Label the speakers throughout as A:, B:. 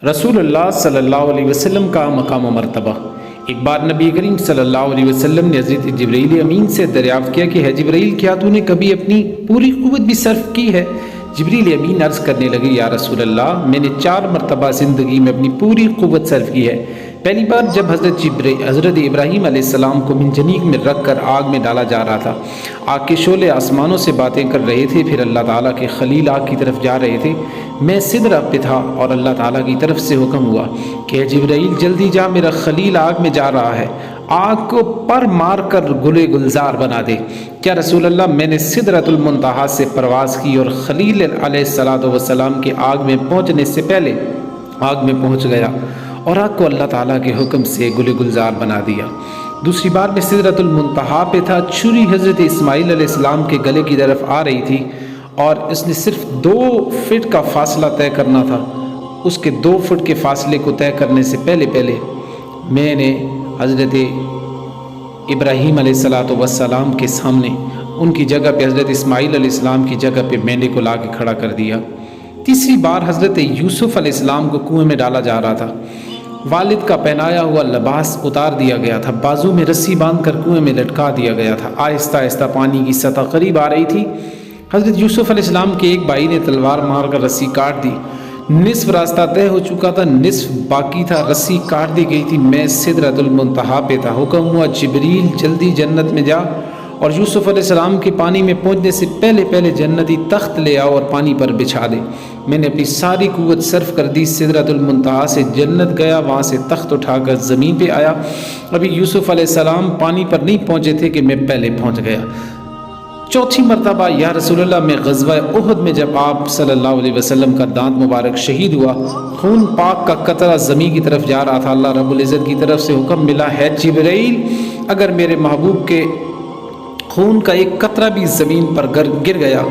A: رسول اللہ صلی اللہ علیہ وسلم کا مقام و مرتبہ۔ ایک بار نبی کریم صلی اللہ علیہ وسلم نے حضرت جبرائیل امین سے دریافت کیا کہ ہے جبرائیل، کیا تو نے کبھی اپنی پوری قوت بھی صرف کی ہے؟ جبرائیل امین عرض کرنے لگے، یا رسول اللہ، میں نے 4 مرتبہ زندگی میں اپنی پوری قوت صرف کی ہے۔ پہلی بار جب حضرت ابراہیم علیہ السلام کو منجنیق میں رکھ کر آگ میں ڈالا جا رہا تھا، آگ کے شعلے آسمانوں سے باتیں کر رہے تھے، پھر اللہ تعالیٰ کے خلیل آگ کی طرف جا رہے تھے، میں سدرہ پہ تھا اور اللہ تعالیٰ کی طرف سے حکم ہوا کہ اے جبرائیل جلدی جا، میرا خلیل آگ میں جا رہا ہے، آگ کو پر مار کر گلے گلزار بنا دے۔ کیا رسول اللہ، میں نے سدرۃ المنتہا سے پرواز کی اور خلیل علیہ السلام کے آگ میں پہنچنے سے پہلے آگ میں پہنچ گیا اور آگ کو اللہ تعالیٰ کے حکم سے گلے گلزار بنا دیا۔ دوسری بار میں سدرۃ المنتہا پہ تھا، چھری حضرت اسماعیل علیہ السلام کے گلے کی طرف آ رہی تھی اور اس نے صرف 2 فٹ کا فاصلہ طے کرنا تھا۔ اس کے 2 فٹ کے فاصلے کو طے کرنے سے پہلے میں نے حضرت ابراہیم علیہ السلام کے سامنے ان کی جگہ پہ حضرت اسماعیل علیہ السلام کی جگہ پہ مینڈے کو لا کے کھڑا کر دیا۔ تیسری بار حضرت یوسف علیہ السلام کو کنویں میں ڈالا جا رہا تھا، والد کا پہنایا ہوا لباس اتار دیا گیا تھا، بازو میں رسی باندھ کر کنویں میں لٹکا دیا گیا تھا، آہستہ آہستہ پانی کی سطح قریب آ رہی تھی۔ حضرت یوسف علیہ السلام کے ایک بھائی نے تلوار مار کر رسی کاٹ دی، نصف راستہ طے ہو چکا تھا، نصف باقی تھا، رسی کاٹ دی گئی تھی، میں سدرۃ المنتہا پہ تھا، حکم ہوا جبریل جلدی جنت میں جا اور یوسف علیہ السلام کے پانی میں پہنچنے سے پہلے جنتی تخت لے آؤ اور پانی پر بچھا دے۔ میں نے اپنی ساری قوت صرف کر دی، سدرۃ المنتہا سے جنت گیا، وہاں سے تخت اٹھا کر زمین پہ آیا، ابھی یوسف علیہ السلام پانی پر نہیں پہنچے تھے کہ میں پہلے پہنچ گیا۔ چوتھی مرتبہ، یا رسول اللہ، میں غزوہ احد میں جب آپ صلی اللہ علیہ وسلم کا دانت مبارک شہید ہوا، خون پاک کا قطرہ زمین کی طرف جا رہا تھا، اللہ رب العزت کی طرف سے حکم ملا ہے جبرائیل، اگر میرے محبوب کے خون کا ایک قطرہ بھی زمین پر گر گیا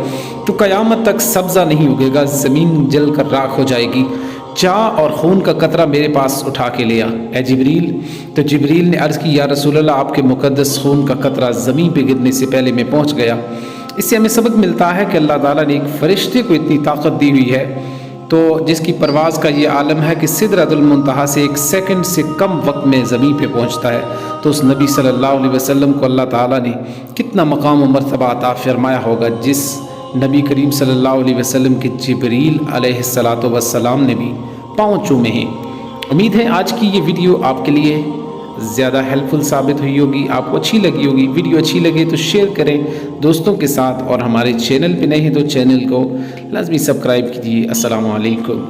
A: تو قیامت تک سبزہ نہیں اگے گا، زمین جل کر راکھ ہو جائے گی، جا اور خون کا قطرہ میرے پاس اٹھا کے لیا اے جبریل۔ تو جبریل نے عرض کی، یا رسول اللہ، آپ کے مقدس خون کا قطرہ زمین پہ گرنے سے پہلے میں پہنچ گیا۔ اس سے ہمیں سبق ملتا ہے کہ اللہ تعالیٰ نے ایک فرشتے کو اتنی طاقت دی ہوئی ہے تو جس کی پرواز کا یہ عالم ہے کہ سدرۃ المنتہا سے 1 سیکنڈ سے کم وقت میں زمین پہ پہنچتا ہے، تو اس نبی صلی اللہ علیہ وسلم کو اللہ تعالیٰ نے کتنا مقام و مرتبہ عطا فرمایا ہوگا، جس نبی کریم صلی اللہ علیہ وسلم کے جبریل علیہ السلام نے بھی پاؤں چومے ہیں۔ امید ہے آج کی یہ ویڈیو آپ کے لیے زیادہ ہیلپ فل ثابت ہوئی ہوگی، آپ کو اچھی لگی ہوگی۔ ویڈیو اچھی لگے تو شیئر کریں دوستوں کے ساتھ، اور ہمارے چینل پہ نئے ہیں تو چینل کو لازمی سبسکرائب کیجیے۔ السلام علیکم۔